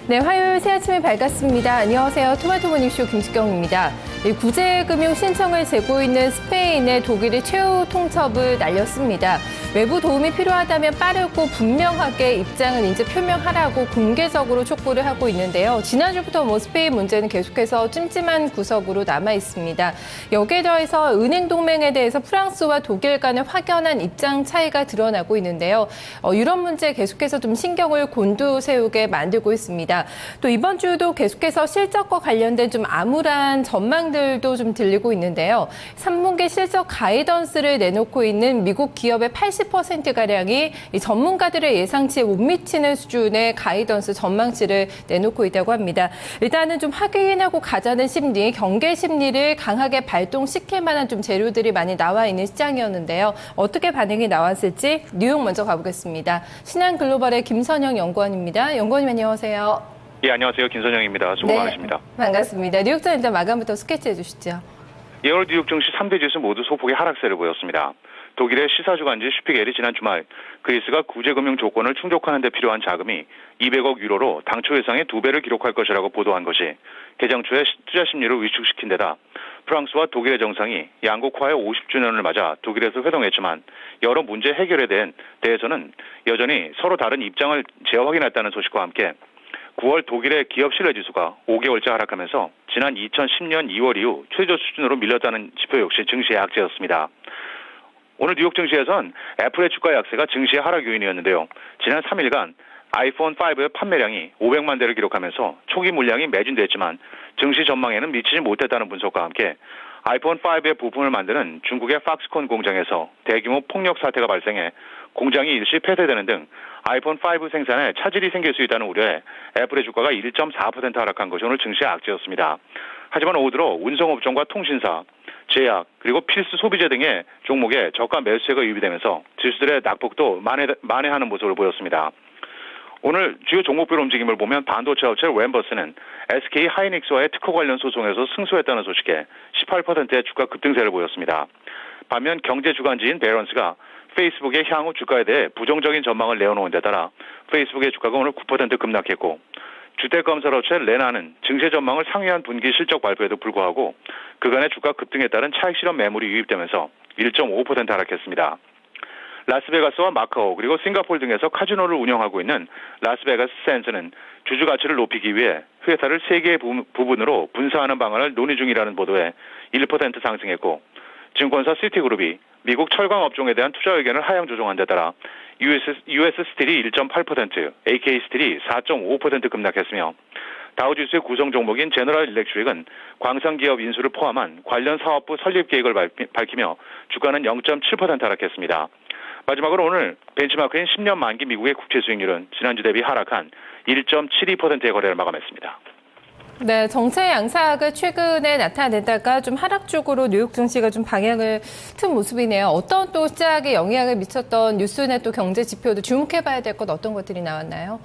네, 화요일 새 아침에 밝았습니다. 안녕하세요. 토마토 모닝쇼 김수경입니다. 구제금융 신청을 재고 있는 스페인의 독일이 최후 통첩을 날렸습니다. 외부 도움이 필요하다면 빠르고 분명하게 입장을 이제 표명하라고 공개적으로 촉구를 하고 있는데요. 지난주부터 스페인 문제는 계속해서 찜찜한 구석으로 남아 있습니다. 여기에 더해서 은행 동맹에 대해서 프랑스와 독일 간의 확연한 입장 차이가 드러나고 있는데요. 유럽 문제 계속해서 좀 신경을 곤두세우게 만들고 있습니다. 또 이번 주도 계속해서 실적과 관련된 좀 암울한 전망들도 좀 들리고 있는데요. 3분기 실적 가이던스를 내놓고 있는 미국 기업의 80%가량이 이 전문가들의 예상치에 못 미치는 수준의 가이던스 전망치를 내놓고 있다고 합니다. 일단은 좀 확인하고 가자는 심리, 경계 심리를 강하게 발동시킬 만한 좀 재료들이 많이 나와 있는 시장이었는데요. 어떻게 반응이 나왔을지 뉴욕 먼저 가보겠습니다. 신한글로벌의 김선영 연구원입니다. 연구원님 안녕하세요. 예, 안녕하세요. 김선영입니다. 수고 많으십니다. 반갑습니다. 뉴욕장 일단 마감부터 스케치해 주시죠. 2월 뉴욕 증시 3대 지수 모두 소폭의 하락세를 보였습니다. 독일의 시사주간지 슈피겔이 지난 주말 그리스가 구제금융 조건을 충족하는 데 필요한 자금이 200억 유로로 당초 예상의 2배를 기록할 것이라고 보도한 것이 개장 초에 투자 심리를 위축시킨 데다 프랑스와 독일의 정상이 양국화의 50주년을 맞아 독일에서 회동했지만 여러 문제 해결에 대해서는 여전히 서로 다른 입장을 재확인했다는 소식과 함께 9월 독일의 기업 신뢰지수가 5개월째 하락하면서 지난 2010년 2월 이후 최저 수준으로 밀렸다는 지표 역시 증시의 악재였습니다. 오늘 뉴욕 증시에선 애플의 주가 약세가 증시의 하락 요인이었는데요. 지난 3일간 아이폰 5의 판매량이 500만 대를 기록하면서 초기 물량이 매진됐지만 증시 전망에는 미치지 못했다는 분석과 함께 아이폰 5의 부품을 만드는 중국의 팍스콘 공장에서 대규모 폭력 사태가 발생해 공장이 일시 폐쇄되는 등 아이폰 5 생산에 차질이 생길 수 있다는 우려에 애플의 주가가 1.4% 하락한 것이 오늘 증시의 악재였습니다. 하지만 오후 들어 운송업종과 통신사, 제약, 그리고 필수 소비재 등의 종목에 저가 매수세가 유입되면서 지수들의 낙폭도 만회하는 모습을 보였습니다. 오늘 주요 종목별 움직임을 보면 반도체 업체 웬버스는 SK 하이닉스와의 특허 관련 소송에서 승소했다는 소식에 18%의 주가 급등세를 보였습니다. 반면 경제 주간지인 베런스가 페이스북의 향후 주가에 대해 부정적인 전망을 내어놓은 데 따라 페이스북의 주가가 오늘 9% 급락했고 주택건설업체 레나는 증시 전망을 상회한 분기 실적 발표에도 불구하고 그간의 주가 급등에 따른 차익 실현 매물이 유입되면서 1.5% 하락했습니다. 라스베가스와 마카오 그리고 싱가포르 등에서 카지노를 운영하고 있는 라스베가스 샌즈는 주주 가치를 높이기 위해 회사를 3개의 부분으로 분사하는 방안을 논의 중이라는 보도에 1% 상승했고 증권사 시티그룹이 미국 철강 업종에 대한 투자 의견을 하향 조정한 데 따라 US 스틸이 1.8%, AK 스틸이 4.5% 급락했으며 다우지수의 구성 종목인 제너럴 일렉트릭은 광산기업 인수를 포함한 관련 사업부 설립 계획을 밝히며 주가는 0.7% 하락했습니다. 마지막으로 오늘 벤치마크인 10년 만기 미국의 국채 수익률은 지난주 대비 하락한 1.72%의 거래를 마감했습니다. 네, 정체 양상을 최근에 나타내다가 좀 하락 쪽으로 뉴욕 증시가 좀 방향을 튼 모습이네요. 어떤 또 시장에 영향을 미쳤던 뉴스나 또 경제 지표도 주목해봐야 될 것 어떤 것들이 나왔나요?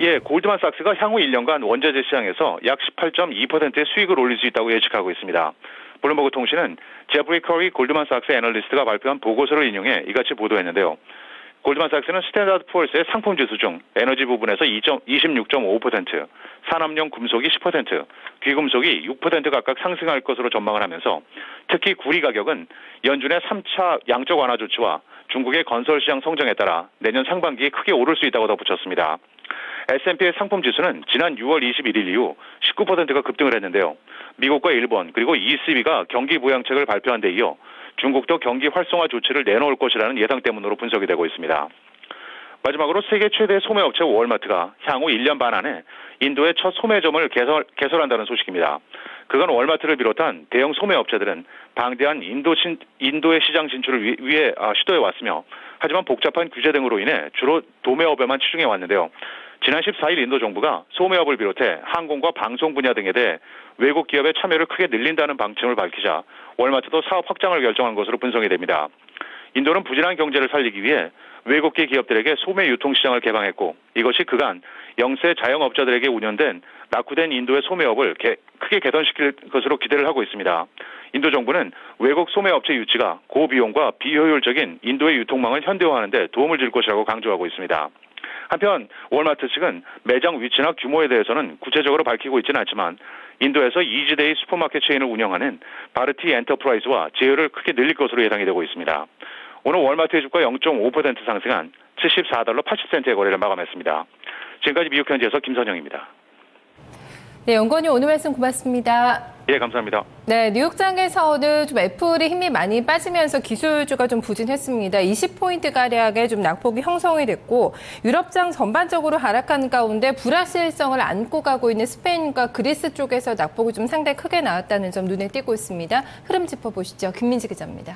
예, 골드만삭스가 향후 1년간 원자재 시장에서 약 18.2%의 수익을 올릴 수 있다고 예측하고 있습니다. 블룸버그 통신은 제프리 커리 골드만삭스 애널리스트가 발표한 보고서를 인용해 이같이 보도했는데요. 골드만삭스는 스탠다드 푸어스의 상품 지수 중 에너지 부분에서 26.5%, 산업용 금속이 10%, 귀금속이 6% 각각 상승할 것으로 전망을 하면서 특히 구리 가격은 연준의 3차 양적 완화 조치와 중국의 건설 시장 성장에 따라 내년 상반기에 크게 오를 수 있다고 덧붙였습니다. S&P의 상품 지수는 지난 6월 21일 이후 19%가 급등을 했는데요. 미국과 일본 그리고 ECB가 경기 부양책을 발표한 데 이어 중국도 경기 활성화 조치를 내놓을 것이라는 예상 때문으로 분석이 되고 있습니다. 마지막으로 세계 최대 소매업체 월마트가 향후 1년 반 안에 인도의 첫 소매점을 개설한다는 소식입니다. 그간 월마트를 비롯한 대형 소매업체들은 방대한 인도의 시장 진출을 위해 시도해 왔으며 하지만 복잡한 규제 등으로 인해 주로 도매업에만 치중해 왔는데요. 지난 14일 인도 정부가 소매업을 비롯해 항공과 방송 분야 등에 대해 외국 기업의 참여를 크게 늘린다는 방침을 밝히자 월마트도 사업 확장을 결정한 것으로 분석이 됩니다. 인도는 부진한 경제를 살리기 위해 외국계 기업들에게 소매 유통시장을 개방했고 이것이 그간 영세 자영업자들에게 운영된 낙후된 인도의 소매업을 크게 개선시킬 것으로 기대를 하고 있습니다. 인도 정부는 외국 소매업체 유치가 고비용과 비효율적인 인도의 유통망을 현대화하는 데 도움을 줄 것이라고 강조하고 있습니다. 한편 월마트 측은 매장 위치나 규모에 대해서는 구체적으로 밝히고 있지는 않지만 인도에서 이지데이 슈퍼마켓 체인을 운영하는 바르티 엔터프라이즈와 제휴를 크게 늘릴 것으로 예상이 되고 있습니다. 오늘 월마트의 주가 0.5% 상승한 74달러 80센트의 거래를 마감했습니다. 지금까지 미국 현지에서 김선영입니다. 네, 연건이 오늘 말씀 고맙습니다. 예, 감사합니다. 네, 뉴욕장에서는 좀 애플이 힘이 많이 빠지면서 기술주가 좀 부진했습니다. 20포인트가량의 좀 낙폭이 형성이 됐고, 유럽장 전반적으로 하락하는 가운데 불확실성을 안고 가고 있는 스페인과 그리스 쪽에서 낙폭이 좀 상당히 크게 나왔다는 점 눈에 띄고 있습니다. 흐름 짚어보시죠. 김민지 기자입니다.